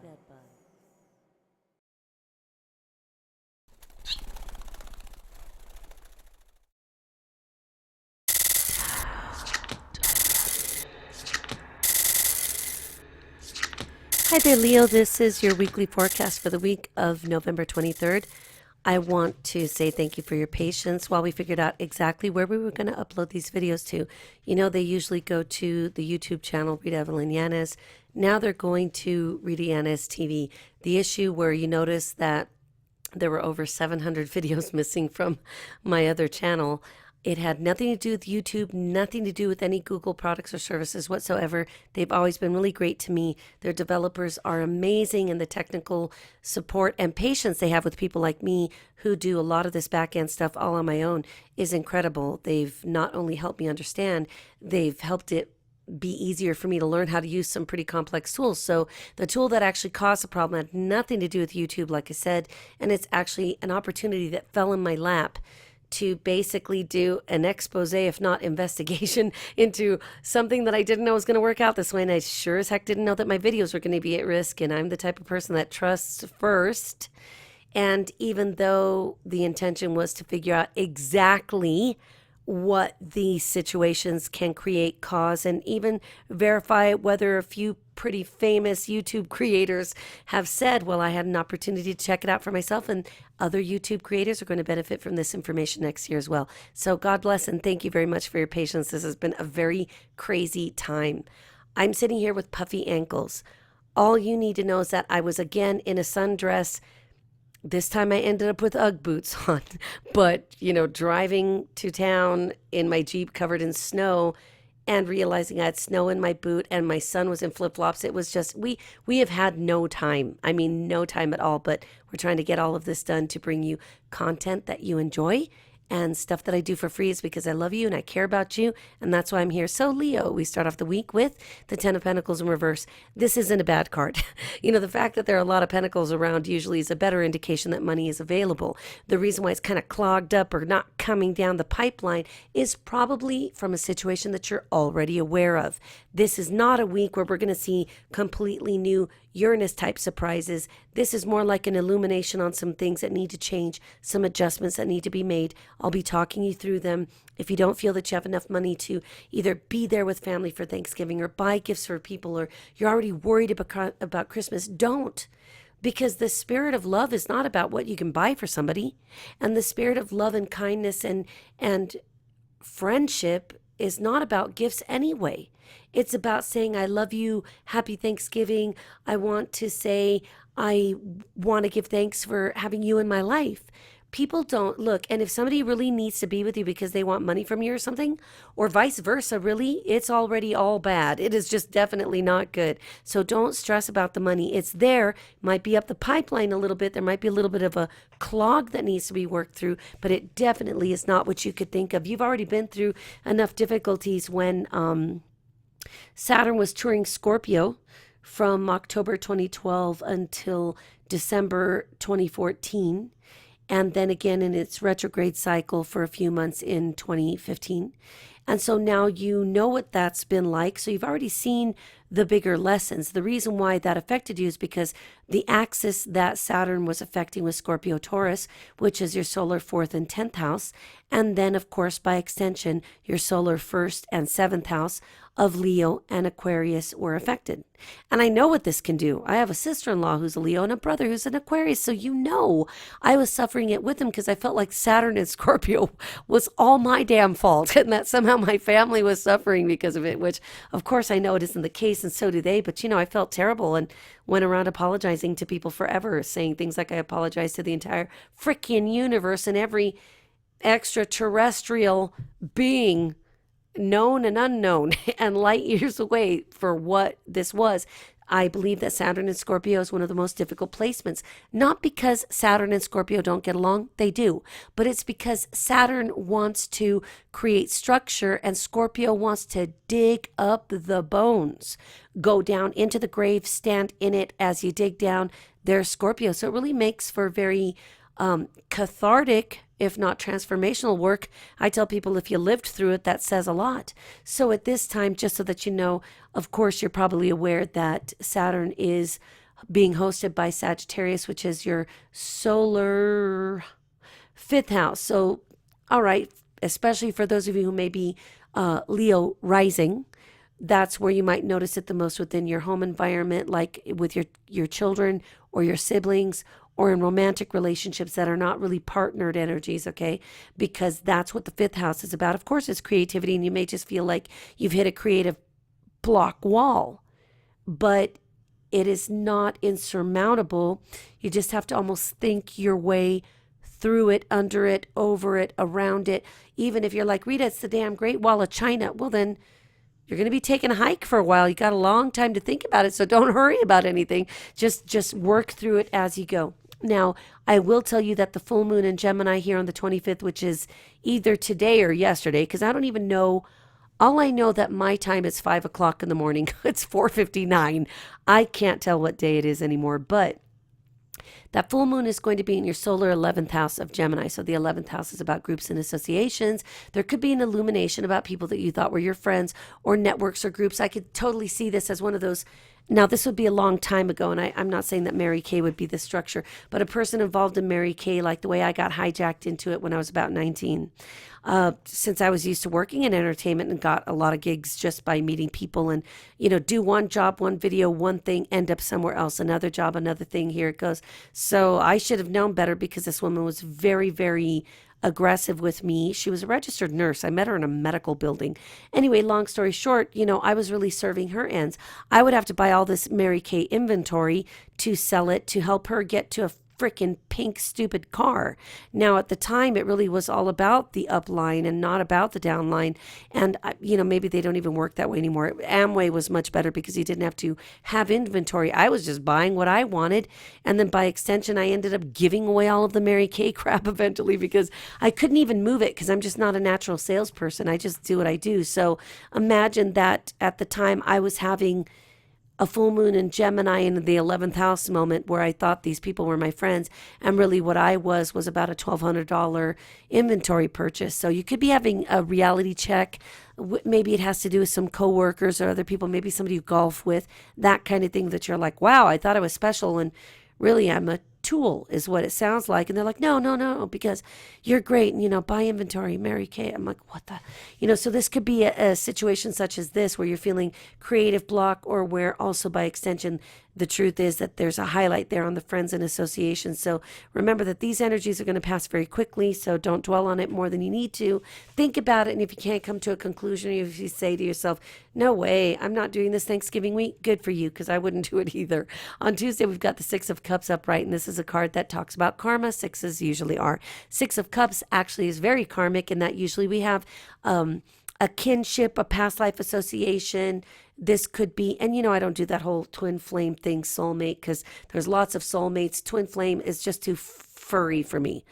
Hi there, Leo. This is your weekly forecast for the week of November 23rd. I want to say thank you for your patience while we figured out exactly where we were going to upload these videos to. You know, they usually go to the YouTube channel, Rita Yanez. Now they're going to Rita Yanez TV. The issue where you notice that there were over 700 videos missing from my other channel. It had nothing to do with YouTube, nothing to do with any Google products or services whatsoever. They've always been really great to me. Their developers are amazing, and the technical support and patience they have with people like me who do a lot of this back-end stuff all on my own is incredible. They've not only helped me understand, they've helped it be easier for me to learn how to use some pretty complex tools. So the tool that actually caused the problem had nothing to do with YouTube, like I said, and it's actually an opportunity that fell in my lap to basically do an expose, if not investigation, into something that I didn't know was going to work out this way. And I sure as heck didn't know that my videos were going to be at risk. And I'm the type of person that trusts first. And even though the intention was to figure out exactly what these situations can create, cause, and even verify whether a few pretty famous YouTube creators have said, well, I had an opportunity to check it out for myself, and other YouTube creators are going to benefit from this information next year as well. So God bless and thank you very much for your patience. This has been a very crazy time. I'm sitting here with puffy ankles. All you need to know is that I was again in a sundress. This time I ended up with Ugg boots on, but, you know, driving to town in my Jeep covered in snow and realizing I had snow in my boot and my son was in flip-flops. It was just, we have had no time. I mean, no time at all, but we're trying to get all of this done to bring you content that you enjoy. And stuff that I do for free is because I love you and I care about you, and that's why I'm here. So Leo, we start off the week with the Ten of Pentacles in reverse. This isn't a bad card. You know, the fact that there are a lot of pentacles around usually is a better indication that money is available. The reason why it's kind of clogged up or not coming down the pipeline is probably from a situation that you're already aware of. This is not a week where we're going to see completely new Uranus type surprises. This is more like an illumination on some things that need to change, some adjustments that need to be made. I'll be talking you through them. If you don't feel that you have enough money to either be there with family for Thanksgiving or buy gifts for people, or you're already worried about Christmas, don't. Because the spirit of love is not about what you can buy for somebody. And the spirit of love and kindness and friendship is not about gifts anyway. It's about saying, I love you, happy Thanksgiving. I want to say, I want to give thanks for having you in my life. People don't look, and if somebody really needs to be with you because they want money from you or something, or vice versa, really, it's already all bad. It is just definitely not good. So don't stress about the money. It's there, might be up the pipeline a little bit. There might be a little bit of a clog that needs to be worked through, but it definitely is not what you could think of. You've already been through enough difficulties when Saturn was touring Scorpio from October 2012 until December 2014. And then again in its retrograde cycle for a few months in 2015. And so now you know what that's been like. So you've already seen the bigger lessons. The reason why that affected you is because the axis that Saturn was affecting was Scorpio Taurus, which is your solar 4th and 10th house. And then, of course, by extension, your solar 1st and 7th house of Leo and Aquarius were affected. And I know what this can do. I have a sister-in-law who's a Leo and a brother who's an Aquarius. So you know I was suffering it with them because I felt like Saturn and Scorpio was all my damn fault and that somehow my family was suffering because of it, which of course I know it isn't the case and so do they. But, you know, I felt terrible and went around apologizing to people forever, saying things like I apologize to the entire freaking universe and every extraterrestrial being known and unknown and light years away for what this was. I believe that Saturn and Scorpio is one of the most difficult placements, not because Saturn and Scorpio don't get along, they do, but it's because Saturn wants to create structure and Scorpio wants to dig up the bones, go down into the grave, stand in it as you dig down. There's Scorpio. So it really makes for very cathartic, if not transformational work. I tell people if you lived through it, that says a lot. So at this time, just so that you know, of course, you're probably aware that Saturn is being hosted by Sagittarius, which is your solar fifth house. So, all right, especially for those of you who may be Leo rising, that's where you might notice it the most within your home environment, like with your children or your siblings, or in romantic relationships that are not really partnered energies, okay? Because that's what the fifth house is about. Of course, it's creativity, and you may just feel like you've hit a creative block wall, but it is not insurmountable. You just have to almost think your way through it, under it, over it, around it. Even if you're like, Rita, it's the damn Great Wall of China. Well, then you're going to be taking a hike for a while. You got a long time to think about it, so don't hurry about anything. Just work through it as you go. Now, I will tell you that the full moon in Gemini here on the 25th, which is either today or yesterday, because I don't even know. All I know that my time is 5 o'clock in the morning. It's 4:59. I can't tell what day it is anymore, but that full moon is going to be in your solar 11th house of Gemini. So the 11th house is about groups and associations. There could be an illumination about people that you thought were your friends or networks or groups. I could totally see this as one of those. Now, this would be a long time ago, and I'm not saying that Mary Kay would be the structure, but a person involved in Mary Kay, like the way I got hijacked into it when I was about 19. Since I was used to working in entertainment and got a lot of gigs just by meeting people and, do one job, one video, one thing, end up somewhere else, another job, another thing, here it goes. So I should have known better because this woman was very, very aggressive with me. She was a registered nurse. I met her in a medical building. Anyway, long story short, I was really serving her ends. I would have to buy all this Mary Kay inventory to sell it, to help her get to a freaking pink stupid car. Now, at the time, it really was all about the upline and not about the downline. And, maybe they don't even work that way anymore. Amway was much better because you didn't have to have inventory. I was just buying what I wanted. And then by extension, I ended up giving away all of the Mary Kay crap eventually because I couldn't even move it because I'm just not a natural salesperson. I just do what I do. So imagine that at the time I was having a full moon in Gemini in the 11th house moment where I thought these people were my friends. And really what I was about a $1,200 inventory purchase. So you could be having a reality check. Maybe it has to do with some coworkers or other people, maybe somebody you golf with, that kind of thing that you're like, wow, I thought I was special. And really I'm a tool is what it sounds like. And they're like, no, because you're great. And, buy inventory, Mary Kay. I'm like, what the, so this could be a situation such as this where you're feeling creative block, or where also by extension, the truth is that there's a highlight there on the friends and associations. So remember that these energies are going to pass very quickly. So don't dwell on it more than you need to. Think about it. And if you can't come to a conclusion, if you say to yourself, no way, I'm not doing this Thanksgiving week, good for you, because I wouldn't do it either. On Tuesday, we've got the Six of Cups upright, and this is a card that talks about karma. Sixes usually are. Six of Cups actually is very karmic, in that usually we have a kinship, a past life association. This could be, and I don't do that whole twin flame thing, soulmate, because there's lots of soulmates. Twin flame is just too furry for me.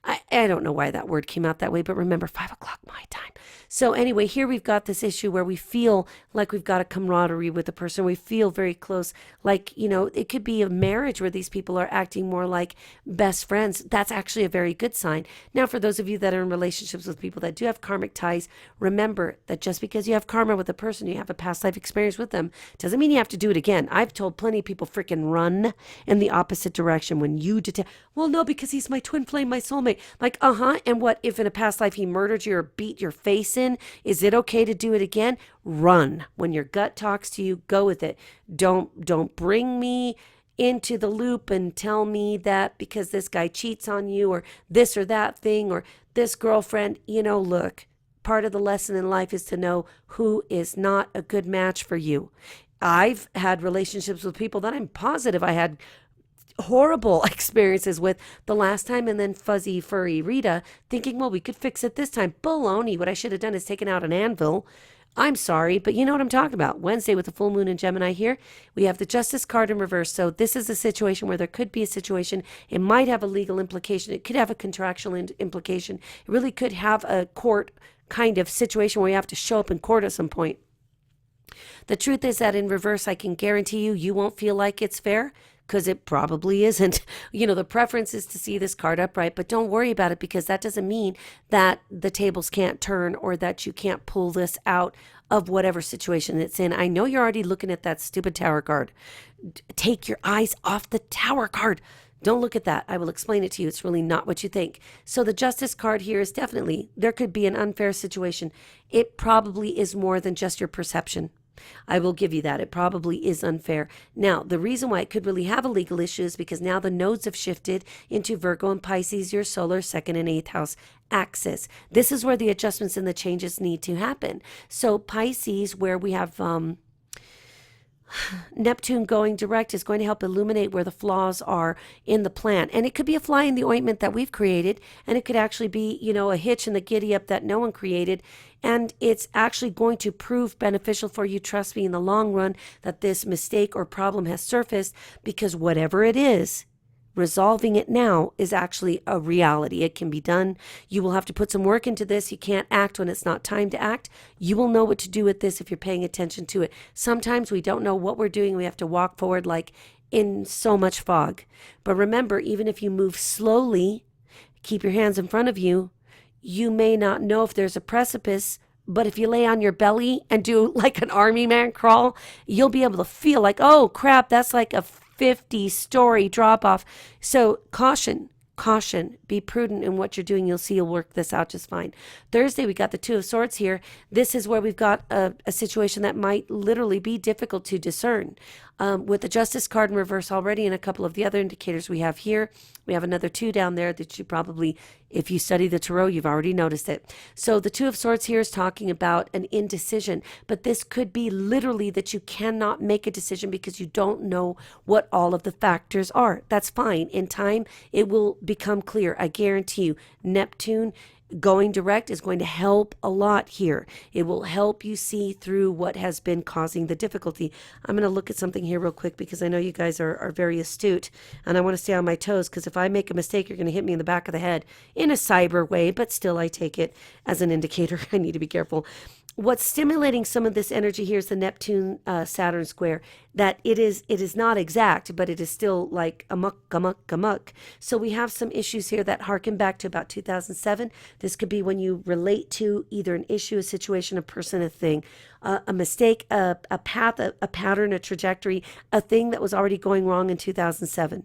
I don't know why that word came out that way, but remember, 5 o'clock my time. So anyway, here we've got this issue where we feel like we've got a camaraderie with a person. We feel very close. Like, it could be a marriage where these people are acting more like best friends. That's actually a very good sign. Now, for those of you that are in relationships with people that do have karmic ties, remember that just because you have karma with a person, you have a past life experience with them, doesn't mean you have to do it again. I've told plenty of people freaking run in the opposite direction when you detect, well, no, because he's my twin flame, my soulmate. Like, and what if in a past life he murdered you or beat your face in? Is it okay to do it again? Run. When your gut talks to you, go with it. Don't bring me into the loop and tell me that because this guy cheats on you or this or that thing or this girlfriend. Look, part of the lesson in life is to know who is not a good match for you. I've had relationships with people that I'm positive I had horrible experiences with the last time, and then fuzzy furry Rita thinking, well, we could fix it this time. Baloney. What I should have done is taken out an anvil. I'm sorry, but you know what I'm talking about. Wednesday with the full moon in Gemini here, we have the Justice card in reverse. So this is a situation where there could be a situation. It might have a legal implication. It could have a contractual implication. It really could have a court kind of situation where you have to show up in court at some point. The truth is that in reverse, I can guarantee you won't feel like it's fair, because it probably isn't. The preference is to see this card upright, but don't worry about it, because that doesn't mean that the tables can't turn or that you can't pull this out of whatever situation it's in. I know you're already looking at that stupid Tower card. Take your eyes off the Tower card. Don't look at that. I will explain it to you. It's really not what you think. So the Justice card here is definitely, there could be an unfair situation. It probably is more than just your perception. I will give you that. It probably is unfair. Now, the reason why it could really have a legal issue is because now the nodes have shifted into Virgo and Pisces, your solar second and eighth house axis. This is where the adjustments and the changes need to happen. So Pisces, where we have Neptune going direct, is going to help illuminate where the flaws are in the plan. And it could be a fly in the ointment that we've created, and it could actually be, a hitch in the giddy up that no one created. And it's actually going to prove beneficial for you, trust me, in the long run, that this mistake or problem has surfaced, because whatever it is, resolving it now is actually a reality. It can be done. You will have to put some work into this. You can't act when it's not time to act. You will know what to do with this if you're paying attention to it. Sometimes we don't know what we're doing. We have to walk forward like in so much fog. But remember, even if you move slowly, keep your hands in front of you, you may not know if there's a precipice, but if you lay on your belly and do like an army man crawl, you'll be able to feel like, oh crap, that's like a 50-story drop off. So caution, be prudent in what you're doing. You'll see you'll work this out just fine. Thursday, we got the Two of Swords here. This is where we've got a situation that might literally be difficult to discern. With the Justice card in reverse already and a couple of the other indicators we have here, we have another 2 down there that you probably, if you study the tarot, you've already noticed it. So the Two of Swords here is talking about an indecision, but this could be literally that you cannot make a decision because you don't know what all of the factors are. That's fine. In time, it will become clear. I guarantee you, Neptune going direct is going to help a lot here. It will help you see through what has been causing the difficulty. I'm going to look at something here real quick because I know you guys are very astute, and I want to stay on my toes, because if I make a mistake, you're going to hit me in the back of the head in a cyber way, but still I take it as an indicator. I need to be careful. What's stimulating some of this energy here is the Neptune Saturn square, that it is not exact, but it is still like amok. So we have some issues here that harken back to about 2007. This could be when you relate to either an issue, a situation, a person, a thing, a mistake, a path, a pattern, a trajectory, a thing that was already going wrong in 2007.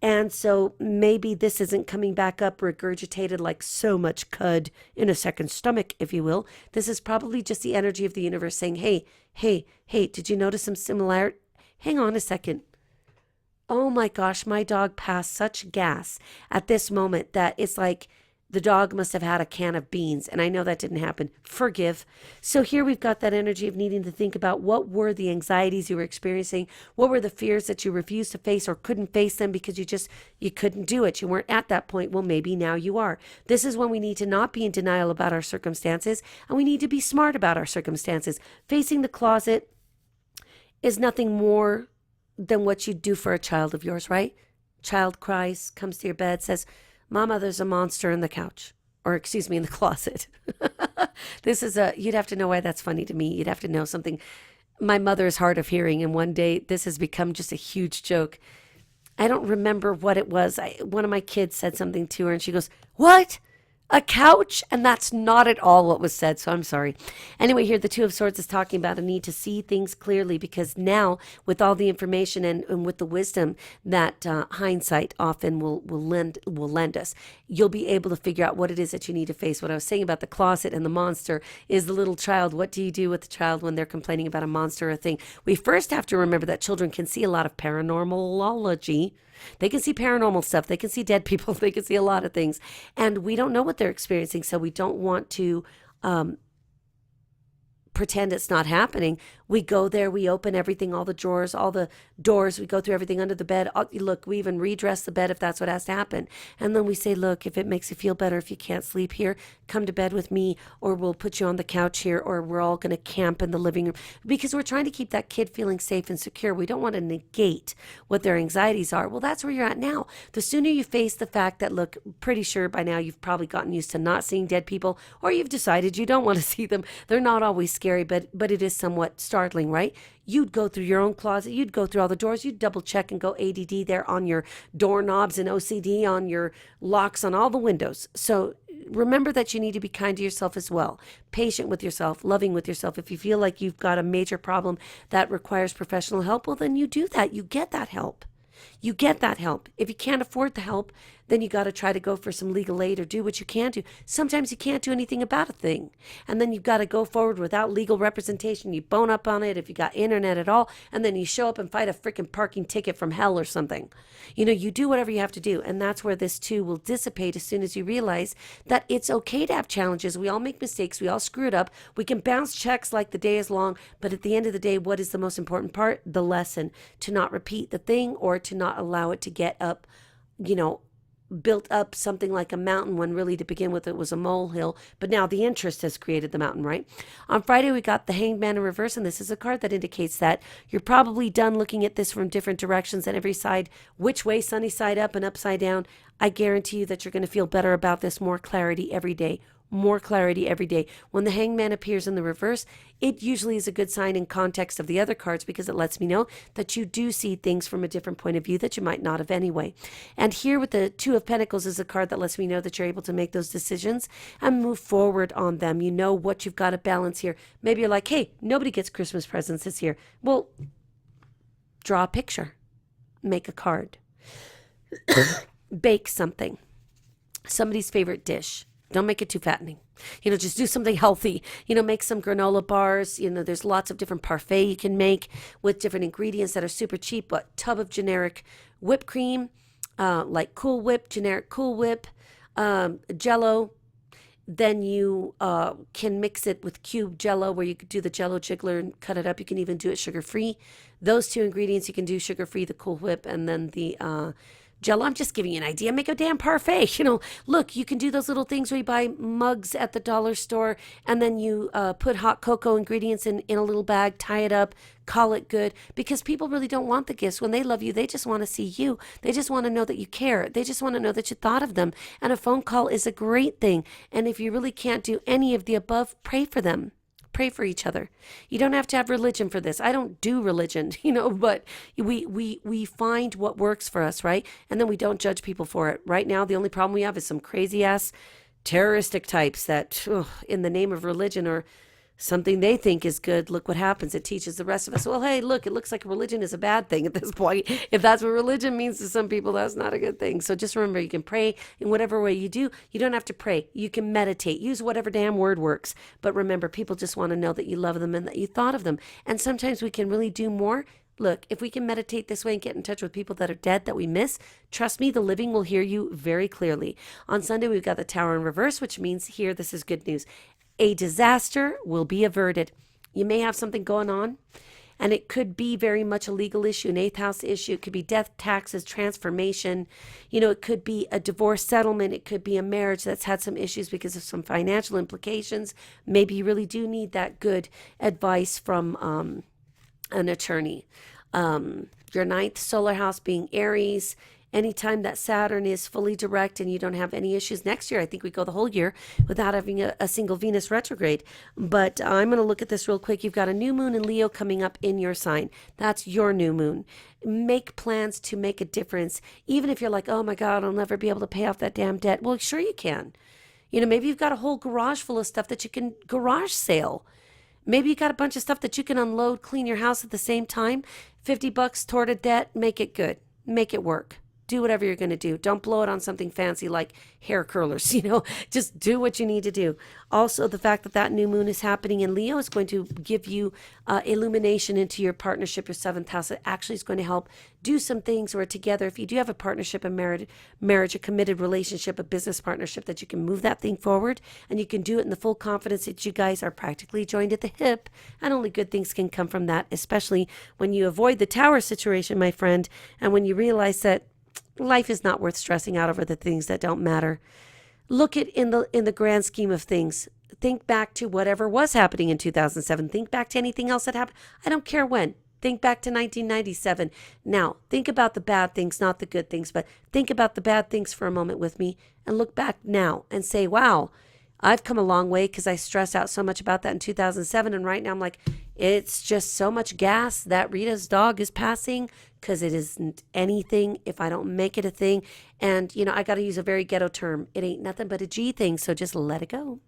And so maybe this isn't coming back up regurgitated like so much cud in a second stomach, if you will. This is probably just the energy of the universe saying, hey, did you notice some similarity? Hang on a second. Oh my gosh, my dog passed such gas at this moment that it's like the dog must have had a can of beans, and I know that didn't happen. Forgive. So here we've got that energy of needing to think about what were the anxieties you were experiencing, what were the fears that you refused to face or couldn't face them because you couldn't do it. You weren't at that point. Well, maybe now you are. This is when we need to not be in denial about our circumstances, and we need to be smart about our circumstances. Facing the closet is nothing more than what you do for a child of yours, right? Child cries, comes to your bed, says, Mama, there's a monster in the couch, or excuse me, in the closet. This is you'd have to know why that's funny to me. You'd have to know something. My mother is hard of hearing, and one day this has become just a huge joke. I don't remember what it was. One of my kids said something to her, and she goes, "What? A couch?" And that's not at all what was said, so I'm sorry. Anyway, here the Two of Swords is talking about a need to see things clearly, because now with all the information and with the wisdom that hindsight often will lend us, you'll be able to figure out what it is that you need to face. What I was saying about the closet and the monster is the little child. What do you do with the child when they're complaining about a monster or a thing? We first have to remember that children can see a lot of paranormalology. They can see paranormal stuff. They can see dead people. They can see a lot of things. And we don't know what they're experiencing, so we don't want to pretend it's not happening. We go there, we open everything, all the drawers, all the doors, we go through everything under the bed. Look, we even redress the bed if that's what has to happen. And then we say, look, if it makes you feel better, if you can't sleep here, come to bed with me, or we'll put you on the couch here, or we're all going to camp in the living room, because we're trying to keep that kid feeling safe and secure. We don't want to negate what their anxieties are. Well, that's where you're at now. The sooner you face the fact that, look, pretty sure by now you've probably gotten used to not seeing dead people, or you've decided you don't want to see them. They're not always scary, but it is somewhat startling startling, right? You'd go through your own closet, you'd go through all the doors, you'd double check and go ADD there on your doorknobs and OCD on your locks on all the windows. So remember that you need to be kind to yourself as well, patient with yourself, loving with yourself. If you feel like you've got a major problem that requires professional help, well, then you do that. You get that help. You get that help. If you can't afford the help, then you got to try to go for some legal aid or do what you can do. Sometimes you can't do anything about a thing. And then you've got to go forward without legal representation. You bone up on it if you got internet at all. And then you show up and fight a freaking parking ticket from hell or something. You do whatever you have to do. And that's where this too will dissipate as soon as you realize that it's okay to have challenges. We all make mistakes. We all screw it up. We can bounce checks like the day is long. But at the end of the day, what is the most important part? The lesson. To not repeat the thing or to not allow it to get up, built up something like a mountain when really to begin with it was a molehill, but now the interest has created the mountain, right? On Friday, we got the Hanged Man in reverse, and this is a card that indicates that you're probably done looking at this from different directions and every side, which way, sunny side up and upside down. I guarantee you that you're going to feel better about this, more clarity every day. More clarity every day. When the Hanged Man appears in the reverse, it usually is a good sign in context of the other cards because it lets me know that you do see things from a different point of view that you might not have anyway. And here with the Two of Pentacles is a card that lets me know that you're able to make those decisions and move forward on them. You know what you've got to balance here. Maybe you're like, hey, nobody gets Christmas presents this year. Well, draw a picture. Make a card. Bake something. Somebody's favorite dish. Don't make it too fattening. Just do something healthy. Make some granola bars. There's lots of different parfait you can make with different ingredients that are super cheap. But tub of generic whipped cream, like Cool Whip, generic Cool Whip, Jello. Then you can mix it with cube Jello where you could do the Jello jiggler and cut it up. You can even do it sugar-free. Those two ingredients you can do sugar-free, the Cool Whip, and then the Jello. I'm just giving you an idea. Make a damn parfait. Look, you can do those little things where you buy mugs at the dollar store and then you put hot cocoa ingredients in a little bag, tie it up, call it good, because people really don't want the gifts. When they love you, they just want to see you. They just want to know that you care. They just want to know that you thought of them. And a phone call is a great thing. And if you really can't do any of the above, pray for them. Pray for each other. You don't have to have religion for this. I don't do religion, but we find what works for us, right? And then we don't judge people for it. Right now, the only problem we have is some crazy ass terroristic types that in the name of religion or something they think is good, look what happens. It teaches the rest of us, well, hey, look, it looks like religion is a bad thing at this point. If that's what religion means to some people, that's not a good thing. So just remember, you can pray in whatever way you do. You don't have to pray. You can meditate. Use whatever damn word works. But remember, people just want to know that you love them and that you thought of them. And sometimes we can really do more. Look, if we can meditate this way and get in touch with people that are dead that we miss, trust me, the living will hear you very clearly. On Sunday, we've got the Tower in reverse, which means here, this is good news. A disaster will be averted. You may have something going on, and it could be very much a legal issue, an eighth house issue. It could be death, taxes, transformation. It could be a divorce settlement. It could be a marriage that's had some issues because of some financial implications. Maybe you really do need that good advice from an attorney. Your ninth solar house being Aries. Anytime that Saturn is fully direct and you don't have any issues next year, I think we go the whole year without having a single Venus retrograde. But I'm going to look at this real quick. You've got a new moon in Leo coming up in your sign. That's your new moon. Make plans to make a difference. Even if you're like, oh my God, I'll never be able to pay off that damn debt. Well, sure you can. Maybe you've got a whole garage full of stuff that you can garage sale. Maybe you got a bunch of stuff that you can unload, clean your house at the same time. $50 toward a debt, make it good. Make it work. Do whatever you're going to do. Don't blow it on something fancy like hair curlers, just do what you need to do. Also, the fact that that new moon is happening in Leo is going to give you illumination into your partnership, your seventh house. It actually is going to help do some things where together, if you do have a partnership, a marriage, a committed relationship, a business partnership, that you can move that thing forward and you can do it in the full confidence that you guys are practically joined at the hip, and only good things can come from that, especially when you avoid the tower situation, my friend, and when you realize that life is not worth stressing out over the things that don't matter. Look at in the grand scheme of things. Think back to whatever was happening in 2007. Think back to anything else that happened. I don't care when. Think back to 1997. Now, think about the bad things, not the good things, but think about the bad things for a moment with me and look back now and say, wow, I've come a long way because I stressed out so much about that in 2007. And right now I'm like, it's just so much gas that Rita's dog is passing because it isn't anything if I don't make it a thing. And, I got to use a very ghetto term. It ain't nothing but a G thing. So just let it go.